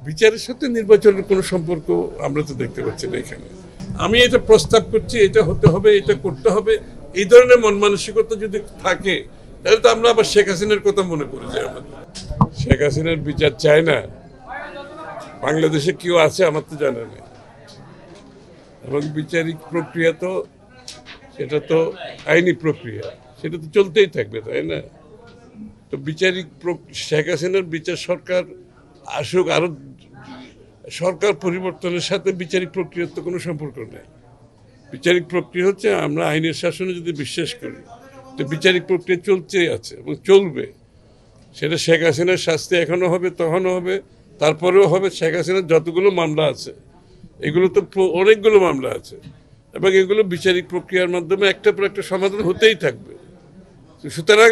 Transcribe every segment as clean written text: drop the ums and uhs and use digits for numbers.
বিচারের সাথে নির্বাচনের কোনো সম্পর্ক আমরা তো দেখতে পাচ্ছি না এখানে। আমি এটা প্রস্তাব করছি, এটা হতে হবে, এটা করতে হবে, এই ধরনের মন মানসিকতা যদি থাকে তাহলে তো আমরা আবার শেখ হাসিনার কথা মনে করে যাই। আমাদের শেখ হাসিনার বিচার চায় না বাংলাদেশে কেউ আছে আমার তো জানা নেই। এবং বিচারিক প্রক্রিয়া তো সেটা তো আইনি প্রক্রিয়া, সেটা তো চলতেই থাকবে, তাই না? তো শেখ হাসিনার বিচার সরকার আসুক, আরো সরকার পরিবর্তনের সাথে বিচারিক প্রক্রিয়ার তো কোনো সম্পর্ক নেই। বিচারিক প্রক্রিয়া হচ্ছে আমরা আইনের শাসনে যদি বিশ্বাস করি তো বিচারিক প্রক্রিয়া চলতে আছে এবং চলবে। সেটা শেখ হাসিনার শাস্তি এখনো হবে, তখনও হবে, তারপরেও হবে। শেখ হাসিনার যতগুলো মামলা আছে এগুলো তো অনেকগুলো মামলা আছে এবং এগুলো বিচারিক প্রক্রিয়ার মাধ্যমে একটার পর একটা সমাধান হতেই থাকবে। সুতরাং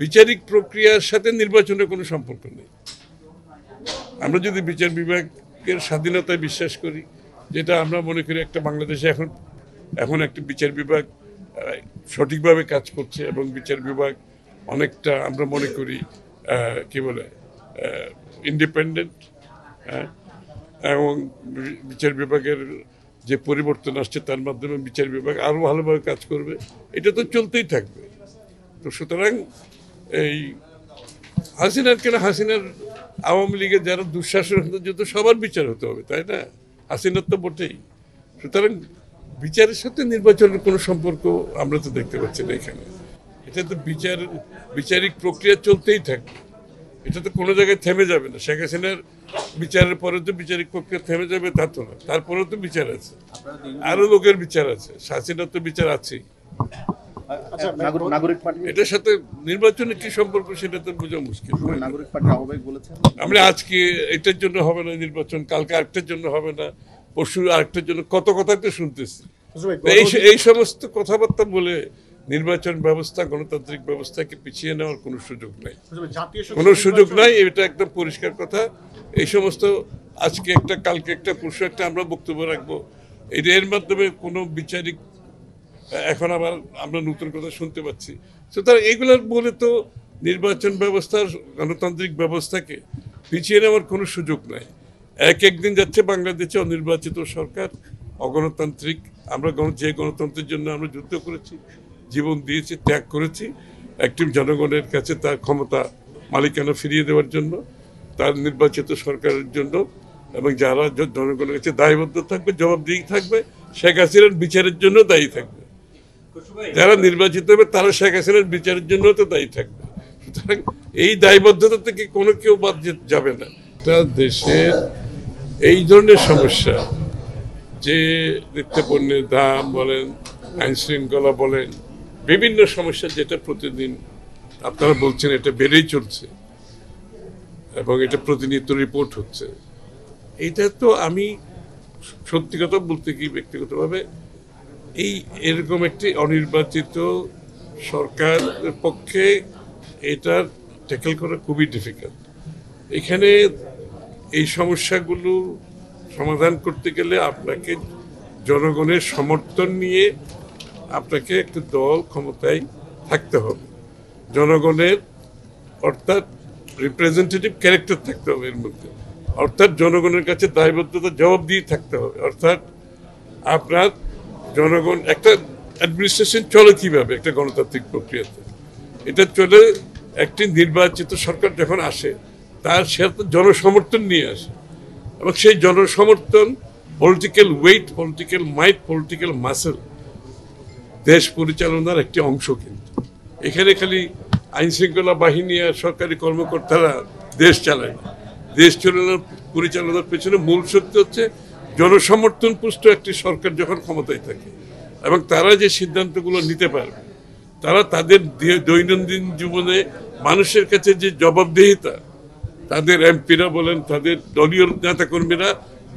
বিচারিক প্রক্রিয়ার সাথে নির্বাচনের কোনো সম্পর্ক নেই। আমরা যদি বিচার বিভাগের স্বাধীনতায় বিশ্বাস করি, যেটা আমরা মনে করি একটা বাংলাদেশে এখন একটা বিচার বিভাগ সঠিকভাবে কাজ করছে এবং বিচার বিভাগ অনেকটা আমরা মনে করি কি বলে ইন্ডিপেন্ডেন্ট, এবং বিচার বিভাগের যে পরিবর্তন আসছে তার মাধ্যমে বিচার বিভাগ আরও ভালোভাবে কাজ করবে, এটা তো চলতেই থাকবে। তো সুতরাং এই হাসিনার আওয়ামী লীগের যারা দুঃশাসন যত সবার বিচার হতে হবে, তাই না? হাসিনার তো বটেই। সুতরাং বিচারের সাথে নির্বাচনের কোনো সম্পর্ক আমরা তো দেখতে পাচ্ছি না এখানে। এটা তো বিচারিক প্রক্রিয়া চলতেই থাকবে, এটা তো কোনো জায়গায় থেমে যাবে না। শেখ হাসিনার বিচারের পরে তো বিচারিক প্রক্রিয়া থেমে যাবে তা তো না, তারপরেও তো বিচার আছে, আরো লোকের বিচার আছে, হাসিনার তো বিচার আছেই। এটার সাথে নির্বাচনের কি সম্পর্ক সেটা তো বোঝা মুশকিল। আমরা আজকে এটার জন্য হবে না নির্বাচন, কালকে আরেকটার জন্য হবে না, পরশু আরেকটার জন্য, কত কথা তো শুনতেছি। এই সমস্ত কথাবার্তা বলে নির্বাচন ব্যবস্থা, গণতান্ত্রিক ব্যবস্থাকে পিছিয়ে নেওয়ার কোনো সুযোগ নাই, কোনো সুযোগ নাই। এটা একদম পরিষ্কার কথা। এই সমস্ত আজকে একটা, কালকে একটা, পরশু একটা আমরা বক্তব্য রাখবো, এর মাধ্যমে কোনো বিচারিক এখন আবার আমরা নতুন কথা শুনতে পাচ্ছি। সুতরাং এগুলোর বলে তো নির্বাচন ব্যবস্থার, গণতান্ত্রিক ব্যবস্থাকে পিছিয়ে নেওয়ার কোনো সুযোগ নাই। একদিন যাচ্ছে বাংলাদেশে অনির্বাচিত সরকার, অগণতান্ত্রিক। আমরা যে গণতন্ত্রের জন্য আমরা যুদ্ধ করেছি, জীবন দিয়েছি, ত্যাগ করেছি, একটি জনগণের কাছে তার ক্ষমতা মালিকানা ফিরিয়ে দেওয়ার জন্য, তার নির্বাচিত সরকারের জন্য, এবং যারা জনগণের কাছে দায়বদ্ধ থাকবে, জবাবদিহি থাকবে, শেখ হাসিনার বিচারের জন্য দায়ী থাকবে। যারা নির্বাচিত হবে তারা শেখ হাসিনার বিচারের জন্য তো দায়ী থাকবে। সুতরাং এই দায়বদ্ধতা থেকে কোনো কেউ বাদ যাবে না। একটা দেশের এই ধরনের সমস্যা, যে নিত্যপণ্যের দাম বলেন, আইন শৃঙ্খলা বলেন, বিভিন্ন সমস্যা যেটা প্রতিদিন আপনারা বলছেন এটা বেড়েই চলছে এবং এটা প্রতিনিয়ত রিপোর্ট হচ্ছে, এইটা তো আমি সত্যি কথা বলতে কি ব্যক্তিগতভাবে এরকম একটি অনির্বাচিত সরকারের পক্ষে এটা ট্যাকেল করা খুবই ডিফিকাল্ট। এখানে এই সমস্যাগুলো সমাধান করতে গেলে আপনাকে জনগণের সমর্থন নিয়ে আপনাকে একটা দল ক্ষমতায় থাকতে হবে, জনগণের অর্থাৎ রিপ্রেজেন্টেটিভ ক্যারেক্টার থাকতে হবে এর মধ্যে, অর্থাৎ জনগণের কাছে দায়বদ্ধতা জবাবদিহি থাকতে হবে। অর্থাৎ আপনার জনগণ, একটা অ্যাডমিনিস্ট্রেশন চলে কিভাবে একটা গণতান্ত্রিক প্রক্রিয়াতে, এটা চলে একটি নির্বাচিত সরকার যখন আসে তার সাথে জনসমর্থন নিয়ে আসে, এবং সেই জনসমর্থন, পলিটিক্যাল ওয়েট, পলিটিক্যাল মাইট, পলিটিক্যাল মাসেল দেশ পরিচালনার একটি অংশ। কিন্তু এখানে খালি আইন শৃঙ্খলা বাহিনী আর সরকারি কর্মকর্তারা দেশ চালায় না। দেশ পরিচালনার পেছনে মূল শক্তি হচ্ছে জনসমর্থন পুষ্ট একটি সরকার যখন ক্ষমতায় থাকে, এবং তারা যে সিদ্ধান্তগুলো নিতে পারবে, তারা তাদের দৈনন্দিন জীবনে মানুষের কাছে যে জবাবদিহিতা, তাদের এমপিরা বলেন, তাদের দলীয় নেতাকর্মীরা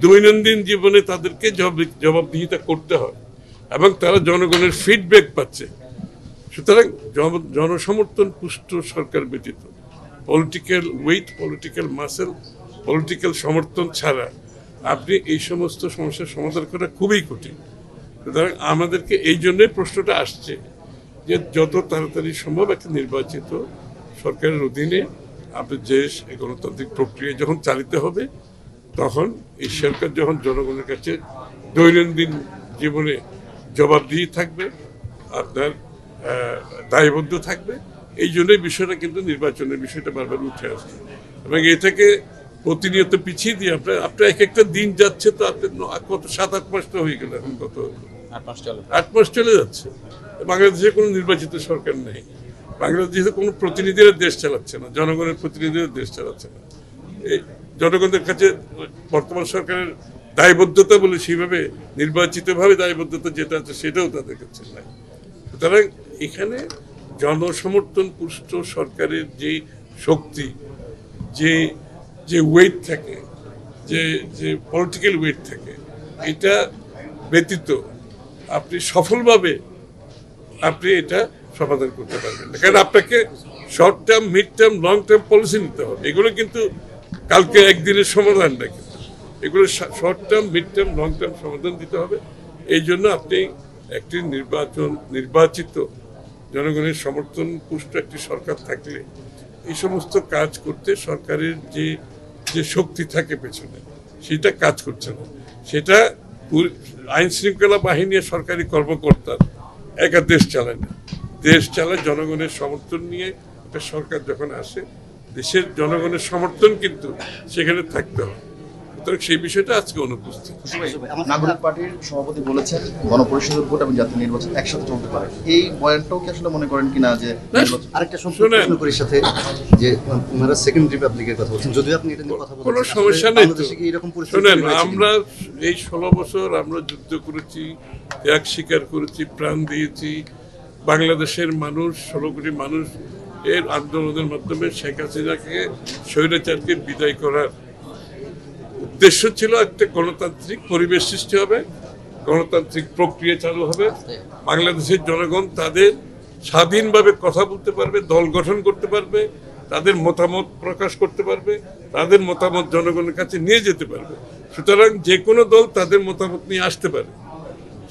দৈনন্দিন জীবনে তাদেরকে জবাবদিহিতা করতে হয়, এবং তারা জনগণের ফিডব্যাক পাচ্ছে। সুতরাং জনসমর্থন পুষ্ট সরকার ব্যতীত, political weight, political muscle, political সমর্থন ছাড়া আপনি এই সমস্ত সমস্যার সমাধান করা খুবই কঠিন। সুতরাং আমাদেরকে এই জন্যই প্রশ্নটা আসছে যে যত তাড়াতাড়ি সম্ভব একটা নির্বাচিত সরকারের অধীনে আপনার দেশ এই গণতান্ত্রিক প্রক্রিয়া যখন চালিত হবে, তখন এই সরকার যখন জনগণের কাছে দৈনন্দিন জীবনে জবাবদিহি থাকবে, আপনার দায়বদ্ধ থাকবে, এই জন্যই বিষয়টা কিন্তু নির্বাচনের বিষয়টা বারবার উঠে আসছে এবং এ থেকে প্রতিনিয়ত পিছিয়ে দিয়ে আপনার এক একটা দিন যাচ্ছে তো আপনার কত 7-8 মাস তো হয়ে গেল, এখন কত 8 মাস চলে যাচ্ছে। বাংলাদেশে কোনো নির্বাচিত সরকার নেই, বাংলাদেশে কোনো প্রতিনিধিরা দেশ চালাচ্ছে না, জনগণের প্রতিনিধিরা দেশ চালাচ্ছে না। এই জনগণের কাছে বর্তমান সরকারের দায়বদ্ধতা বলে সেইভাবে নির্বাচিতভাবে দায়বদ্ধতা যেটা আছে সেটাও তাদের কাছে নাই। সুতরাং এখানে জনসমর্থন পুষ্ট সরকারের যে শক্তি, যে ওয়েট থাকে, যে পলিটিক্যাল ওয়েট থাকে, এটা ব্যতীত আপনি সফলভাবে আপনি এটা সমাধান করতে পারবেন না। কারণ আপনাকে short term, mid term, long term policy নিতে হবে। এগুলো কিন্তু কালকে একদিনের সমাধান না, কিন্তু এগুলো short term, mid term, long term সমাধান দিতে হবে। এই জন্য আপনি একটি নির্বাচিত জনগণের সমর্থন পুষ্ট একটি সরকার থাকলে এই সমস্ত কাজ করতে সরকারের যে শক্তি থাকে পেছনে সেটা কাজ করছে না। সেটা আইন শৃঙ্খলা বাহিনী সরকারি কর্মকর্তার একা দেশ চালায় না, দেশ চালায় জনগণের সমর্থন নিয়ে। একটা সরকার যখন আসে, দেশের জনগণের সমর্থন কিন্তু সেখানে থাকতে হবে। সুতরাং সেই বিষয়টা আজকে অনুপস্থিত। নাগরিক পার্টির সভাপতি বলেছেন গণপরিষদের ভোট এবং জাতীয় নির্বাচন একসাথে চলতে পারে, এই পয়েন্টটাও কি আসলে মনে করেন কিনা? যে আরেকটা সম্পূর্ণ করি সাথে যে ওনারা সেকেন্ড রিপাবলিকের কথা বলছেন, যদিও আপনি এটা নিয়ে কথা বলছেন, কোনো সমস্যা নেই তো। এরকম শুনেন, আমরা এই 16 বছর আমরা যুদ্ধ করেছি, ত্যাগ স্বীকার করেছি, প্রাণ দিয়েছি। বাংলাদেশের মানুষ, 16 কোটি মানুষ এর আন্দোলনের মাধ্যমে শেখ হাসিনাকে, স্বৈরাচারকে বিদায় করার উদ্দেশ্য ছিল একটা গণতান্ত্রিক পরিবেশ সৃষ্টি হবে, গণতান্ত্রিক প্রক্রিয়া চালু হবে, বাংলাদেশের জনগণ তাদের স্বাধীনভাবে কথা বলতে পারবে, দল গঠন করতে পারবে, তাদের মতামত প্রকাশ করতে পারবে, তাদের মতামত জনগণের কাছে নিয়ে যেতে পারবে। সুতরাং যে কোনো দল তাদের মতামত নিয়ে আসতে পারে,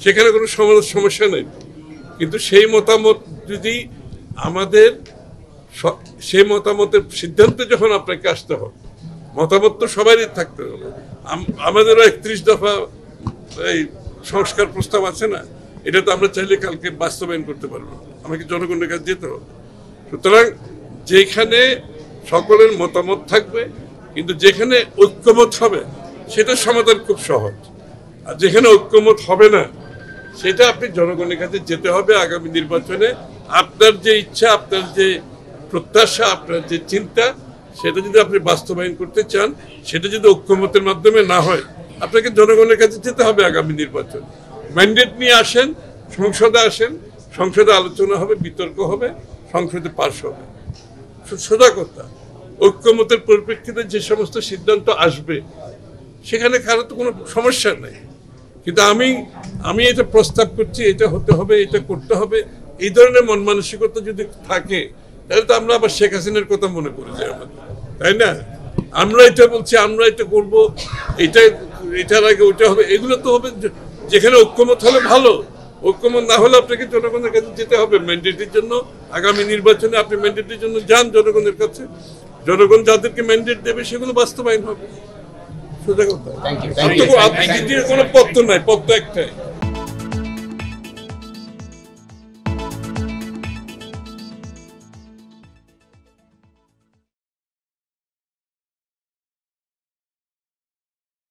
সেখানে কোনো সমস্যা নেই। কিন্তু সেই মতামত যদি আমাদের সেই মতামতের সিদ্ধান্তে যখন আপনাকে আসতে হবে, মতামত তো সবারই থাকতে হবে। আমাদেরও 31 দফা এই সংস্কার প্রস্তাব আছে না, এটা তো আমরা চাইলে কালকে বাস্তবায়ন করতে পারবো, আমাকে জনগণের কাছে যেতে হবে। সুতরাং যেখানে সকলের মতামত থাকবে, কিন্তু যেখানে ঐক্যমত হবে সেটার সমাধান খুব সহজ। আর যেখানে ঐক্যমত হবে না, সেটা আপনি জনগণের কাছে যেতে হবে। আগামী নির্বাচনে আপনার যে ইচ্ছা, আপনার যে প্রত্যাশা, আপনার যে চিন্তা, সেটা যদি আপনি বাস্তবায়ন করতে চান, সেটা যদি ঐক্যমতের মাধ্যমে না হয়, আপনাকে জনগণের কাছে যেতে হবে। আগামী নির্বাচন ম্যান্ডেট নিয়ে আসেন, সংসদে আসেন, সংসদে আলোচনা হবে, বিতর্ক হবে, সংসদে পাস হবে। সোজা কথা, ঐক্যমতের পরিপ্রেক্ষিতে যে সমস্ত সিদ্ধান্ত আসবে সেখানে কারো তো কোনো সমস্যা নেই। কিন্তু আমি এটা প্রস্তাব করছি, এটা হতে হবে, এটা করতে হবে, এই ধরনের মন মানসিকতা যদি থাকে, তাহলে তো আমরা আবার শেখ হাসিনার কথা মনে পড়ে যায় আমাদের, তাই না? আমরা এটা বলছি, আমরা এটা করবো, এটার আগে ওইটা হবে, এগুলো তো হবে যেখানে ঐক্যমত হলে ভালো। ঐক্যমত না হলে আপনাকে জনগণের কাছে যেতে হবে ম্যান্ডেটের জন্য। আগামী নির্বাচনে আপনি ম্যান্ডেটের জন্য যান জনগণের কাছে, জনগণ যাদেরকে ম্যান্ডেট দেবে সেগুলো বাস্তবায়ন হবে। সোজা কথা, কোনো পথ তো নাই, পথ তো একটাই।